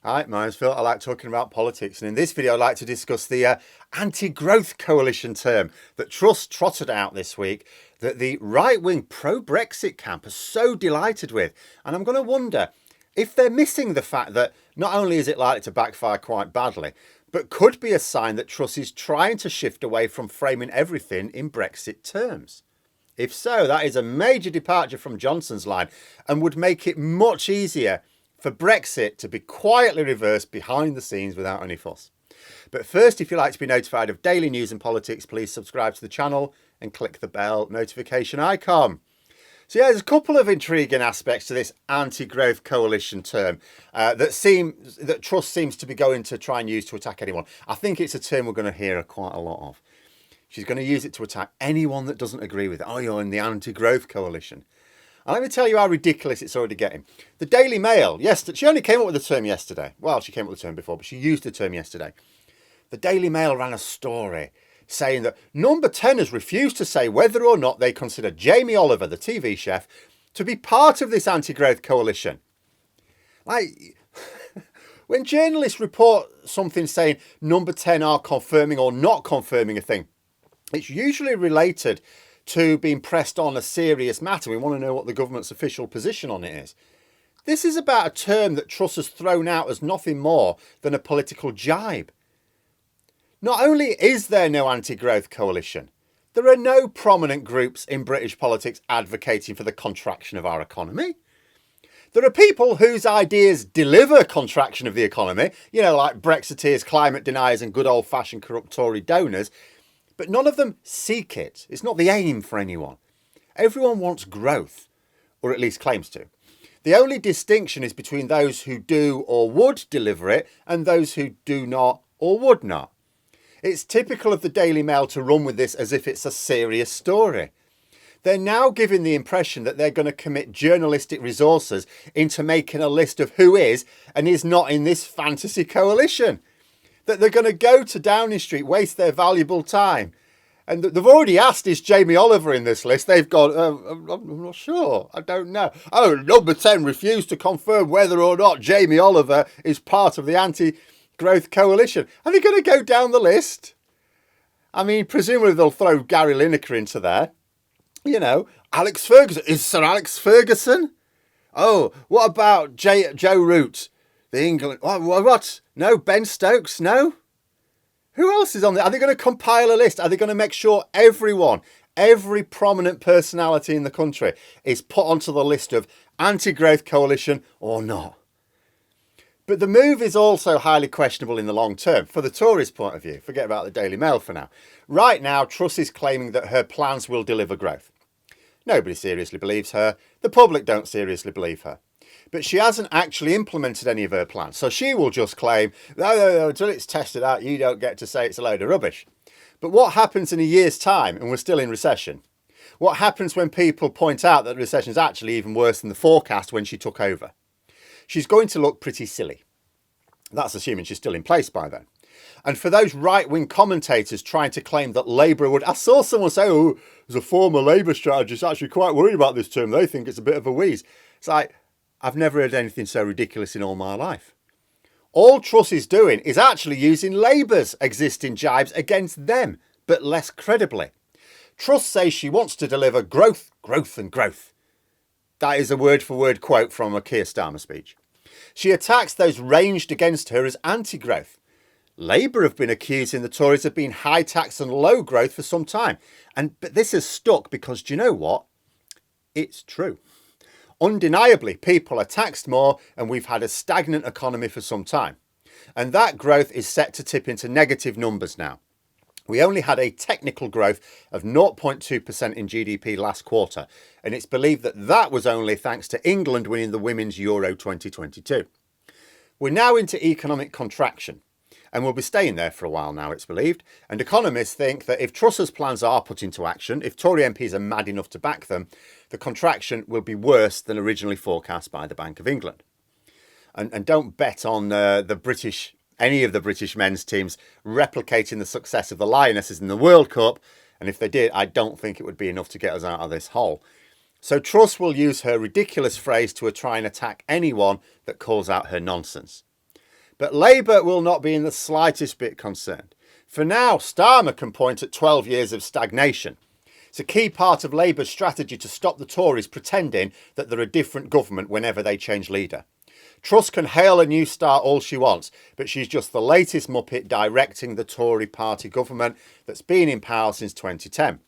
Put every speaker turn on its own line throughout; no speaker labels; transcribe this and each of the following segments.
Hi, my name's Phil. I like talking about politics, and in this video I'd like to discuss the Anti-Growth Coalition term that Truss trotted out this week that the right-wing pro-Brexit camp are so delighted with. And I'm going to wonder if they're missing the fact that not only is it likely to backfire quite badly, but could be a sign that Truss is trying to shift away from framing everything in Brexit terms. If so, that is a major departure from Johnson's line and would make it much easier for Brexit to be quietly reversed behind the scenes without any fuss. But first, if you'd like to be notified of daily news and politics, please subscribe to the channel and click the bell notification icon. So yeah, there's a couple of intriguing aspects to this anti-growth coalition term that Truss seems to be going to try and use to attack anyone. I think it's a term we're going to hear quite a lot of. She's going to use it to attack anyone that doesn't agree with it. Oh, you're in the anti-growth coalition. And let me tell you how ridiculous it's already getting. The Daily Mail, yesterday, she only came up with the term yesterday. Well, she came up with the term before, but she used the term yesterday. The Daily Mail ran a story saying that Number 10 has refused to say whether or not they consider Jamie Oliver, the TV chef, to be part of this anti-growth coalition. Like, when journalists report something saying Number 10 are confirming or not confirming a thing, it's usually related to being pressed on a serious matter. We want to know what the government's official position on it is. This is about a term that Truss has thrown out as nothing more than a political jibe. Not only is there no anti-growth coalition, there are no prominent groups in British politics advocating for the contraction of our economy. There are people whose ideas deliver contraction of the economy, you know, like Brexiteers, climate deniers and good old-fashioned corrupt Tory donors, but none of them seek it. It's not the aim for anyone. Everyone wants growth, or at least claims to. The only distinction is between those who do or would deliver it and those who do not or would not. It's typical of the Daily Mail to run with this as if it's a serious story. They're now giving the impression that they're going to commit journalistic resources into making a list of who is and is not in this fantasy coalition. That they're going to go to Downing Street, waste their valuable time. And they've already asked, is Jamie Oliver in this list? They've gone, I'm not sure. I don't know. Oh, Number 10 refused to confirm whether or not Jamie Oliver is part of the anti-growth coalition. Are they going to go down the list? I mean, presumably they'll throw Gary Lineker into there. You know, Alex Ferguson. Is Sir Alex Ferguson? Oh, what about Joe Root? The England... What? No, Ben Stokes? No? Who else is on there? Are they going to compile a list? Are they going to make sure everyone, every prominent personality in the country is put onto the list of anti-growth coalition or not? But the move is also highly questionable in the long term, for the Tories' point of view. Forget about the Daily Mail for now. Right now, Truss is claiming that her plans will deliver growth. Nobody seriously believes her. The public don't seriously believe her. But she hasn't actually implemented any of her plans. So she will just claim, no, until it's tested out, you don't get to say it's a load of rubbish. But what happens in a year's time, and we're still in recession? What happens when people point out that the recession is actually even worse than the forecast when she took over? She's going to look pretty silly. That's assuming she's still in place by then. And for those right-wing commentators trying to claim that Labour would... I saw someone say, oh, there's a former Labour strategist actually quite worried about this term. They think it's a bit of a wheeze. It's like, I've never heard anything so ridiculous in all my life. All Truss is doing is actually using Labour's existing jibes against them, but less credibly. Truss says she wants to deliver growth, growth and growth. That is a word-for-word quote from a Keir Starmer speech. She attacks those ranged against her as anti-growth. Labour have been accusing the Tories of being high tax and low growth for some time. But this has stuck because, do you know what? It's true. Undeniably, people are taxed more and we've had a stagnant economy for some time. And that growth is set to tip into negative numbers now. We only had a technical growth of 0.2% in GDP last quarter. And it's believed that that was only thanks to England winning the Women's Euro 2022. We're now into economic contraction. And we'll be staying there for a while now, it's believed. And economists think that if Truss's plans are put into action, if Tory MPs are mad enough to back them, the contraction will be worse than originally forecast by the Bank of England. And don't bet on any of the British men's teams replicating the success of the Lionesses in the World Cup. And if they did, I don't think it would be enough to get us out of this hole. So Truss will use her ridiculous phrase to try and attack anyone that calls out her nonsense. But Labour will not be in the slightest bit concerned. For now, Starmer can point at 12 years of stagnation. It's a key part of Labour's strategy to stop the Tories pretending that they're a different government whenever they change leader. Truss can hail a new start all she wants, but she's just the latest muppet directing the Tory party government that's been in power since 2010.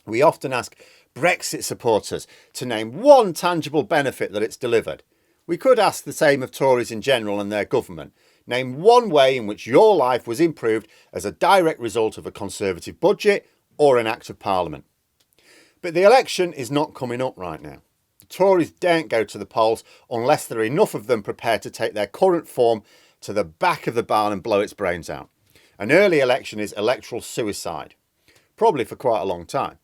We often ask Brexit supporters to name one tangible benefit that it's delivered. We could ask the same of Tories in general and their government. Name one way in which your life was improved as a direct result of a Conservative budget or an Act of Parliament. But the election is not coming up right now. The Tories daren't go to the polls unless there are enough of them prepared to take their current form to the back of the barn and blow its brains out. An early election is electoral suicide, probably for quite a long time.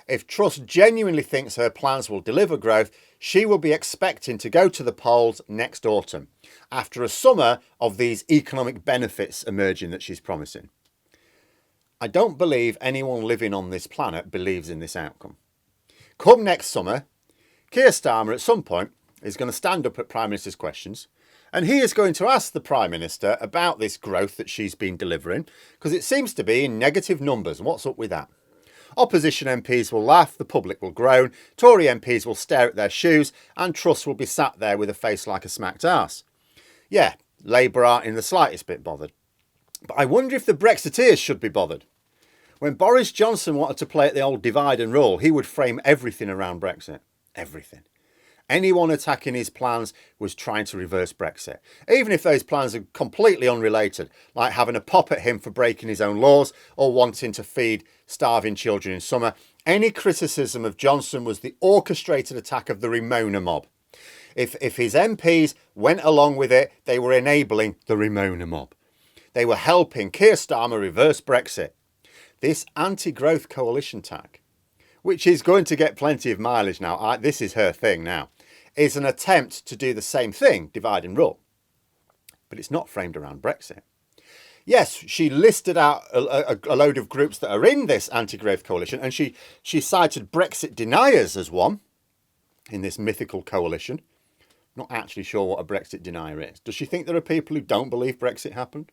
If Truss genuinely thinks her plans will deliver growth, she will be expecting to go to the polls next autumn, after a summer of these economic benefits emerging that she's promising. I don't believe anyone living on this planet believes in this outcome. Come next summer, Keir Starmer at some point is going to stand up at Prime Minister's questions, and he is going to ask the Prime Minister about this growth that she's been delivering, because it seems to be in negative numbers. What's up with that? Opposition MPs will laugh, the public will groan, Tory MPs will stare at their shoes, and Truss will be sat there with a face like a smacked arse. Yeah, Labour aren't in the slightest bit bothered. But I wonder if the Brexiteers should be bothered. When Boris Johnson wanted to play at the old divide and rule, he would frame everything around Brexit. Everything. Anyone attacking his plans was trying to reverse Brexit, even if those plans are completely unrelated, like having a pop at him for breaking his own laws or wanting to feed starving children in summer. Any criticism of Johnson was the orchestrated attack of the Ramona mob. If his MPs went along with it, they were enabling the Ramona mob. They were helping Keir Starmer reverse Brexit. This anti-growth coalition tack, which is going to get plenty of mileage now, this is her thing now, is an attempt to do the same thing, divide and rule. But it's not framed around Brexit. Yes, she listed out a load of groups that are in this anti-growth coalition, and she cited Brexit deniers as one in this mythical coalition. Not actually sure what a Brexit denier is. Does she think there are people who don't believe Brexit happened?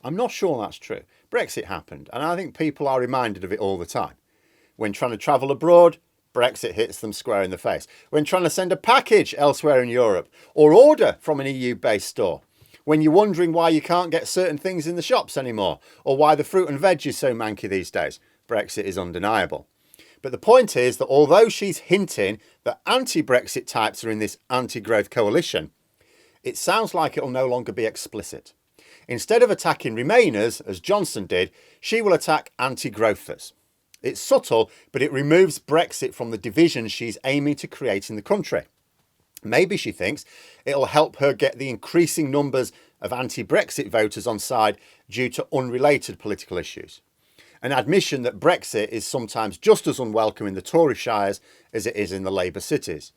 I'm not sure that's true. Brexit happened, and I think people are reminded of it all the time. When trying to travel abroad, Brexit hits them square in the face. When trying to send a package elsewhere in Europe or order from an EU-based store. When you're wondering why you can't get certain things in the shops anymore or why the fruit and veg is so manky these days. Brexit is undeniable. But the point is that although she's hinting that anti-Brexit types are in this anti-growth coalition, it sounds like it'll no longer be explicit. Instead of attacking Remainers, as Johnson did, she will attack anti-growthers. It's subtle, but it removes Brexit from the division she's aiming to create in the country. Maybe she thinks it'll help her get the increasing numbers of anti-Brexit voters on side due to unrelated political issues. An admission that Brexit is sometimes just as unwelcome in the Tory shires as it is in the Labour cities.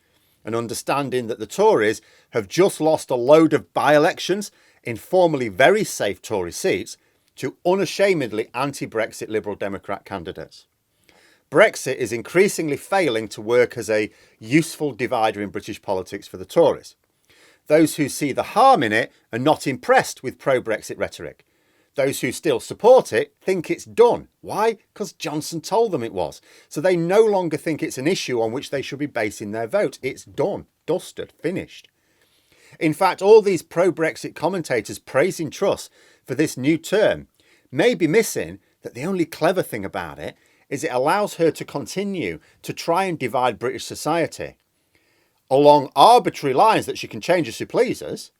An understanding that the Tories have just lost a load of by-elections in formerly very safe Tory seats to unashamedly anti-Brexit Liberal Democrat candidates. Brexit is increasingly failing to work as a useful divider in British politics for the Tories. Those who see the harm in it are not impressed with pro-Brexit rhetoric. Those who still support it think it's done. Why? Because Johnson told them it was. So they no longer think it's an issue on which they should be basing their vote. It's done, dusted, finished. In fact, all these pro-Brexit commentators praising Truss for this new term may be missing that the only clever thing about it is it allows her to continue to try and divide British society along arbitrary lines that she can change as she pleases,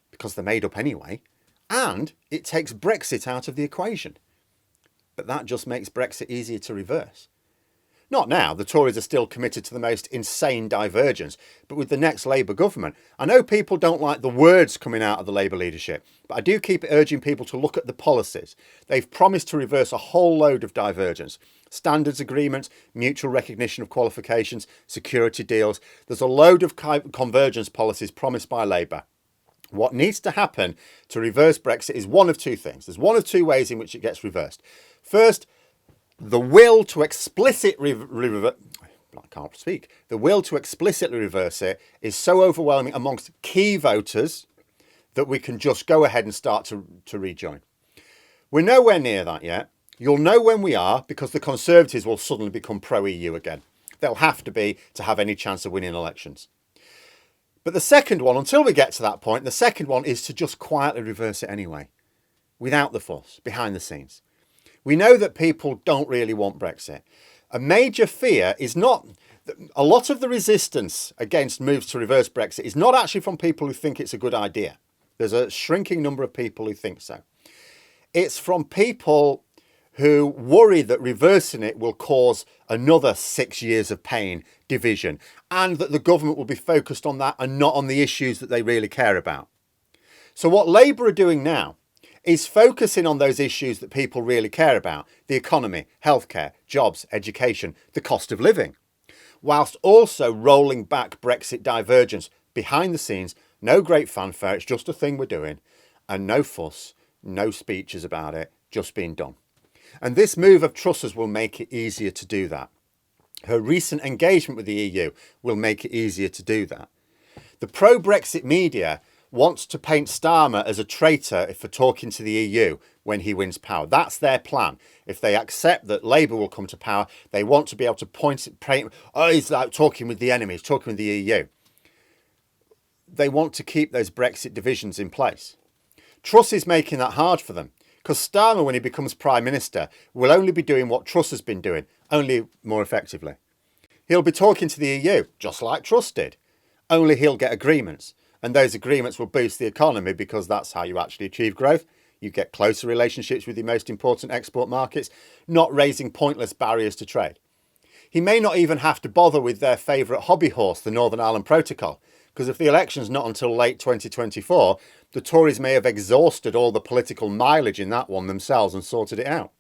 because they're made up anyway, and it takes Brexit out of the equation. But that just makes Brexit easier to reverse. Not now, the Tories are still committed to the most insane divergence, but with the next Labour government. I know people don't like the words coming out of the Labour leadership, but I do keep urging people to look at the policies. They've promised to reverse a whole load of divergence. Standards agreements, mutual recognition of qualifications, security deals. There's a load of convergence policies promised by Labour. What needs to happen to reverse Brexit is one of two things. There's one of two ways in which it gets reversed. First, the will to explicitly reverse it is so overwhelming amongst key voters that we can just go ahead and start to rejoin. We're nowhere near that yet. You'll know when we are, because the Conservatives will suddenly become pro-EU again. They'll have to be to have any chance of winning elections. But the second one, until we get to that point, the second one is to just quietly reverse it anyway, without the fuss, behind the scenes. We know that people don't really want Brexit. A major fear is not... A lot of the resistance against moves to reverse Brexit is not actually from people who think it's a good idea. There's a shrinking number of people who think so. It's from people who worry that reversing it will cause another 6 years of pain, division, and that the government will be focused on that and not on the issues that they really care about. So what Labour are doing now is focusing on those issues that people really care about: the economy, healthcare, jobs, education, the cost of living, whilst also rolling back Brexit divergence behind the scenes. No great fanfare, it's just a thing we're doing, and no fuss, no speeches about it, just being done. And this move of Truss's will make it easier to do that. Her recent engagement with the EU will make it easier to do that. The pro-Brexit media wants to paint Starmer as a traitor for talking to the EU when he wins power. That's their plan. If they accept that Labour will come to power, they want to be able to he's like talking with the enemy, he's talking with the EU. They want to keep those Brexit divisions in place. Truss is making that hard for them, because Starmer, when he becomes Prime Minister, will only be doing what Truss has been doing, only more effectively. He'll be talking to the EU, just like Truss did, only he'll get agreements. And those agreements will boost the economy, because that's how you actually achieve growth. You get closer relationships with your most important export markets, not raising pointless barriers to trade. He may not even have to bother with their favourite hobby horse, the Northern Ireland Protocol, because if the election's not until late 2024, the Tories may have exhausted all the political mileage in that one themselves and sorted it out.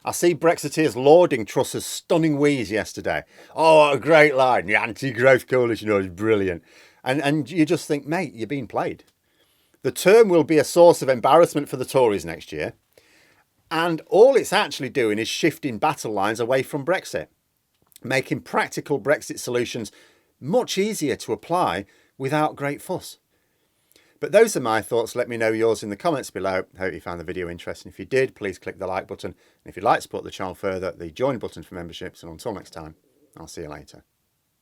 I see Brexiteers lauding Truss's stunning wheeze yesterday. Oh, what a great line. The Anti-Growth Coalition is brilliant. And you just think, mate, you're being played. The term will be a source of embarrassment for the Tories next year. And all it's actually doing is shifting battle lines away from Brexit, making practical Brexit solutions much easier to apply without great fuss. But those are my thoughts. Let me know yours in the comments below. Hope you found the video interesting. If you did, please click the like button. And if you'd like to support the channel further, the join button for memberships. And until next time, I'll see you later.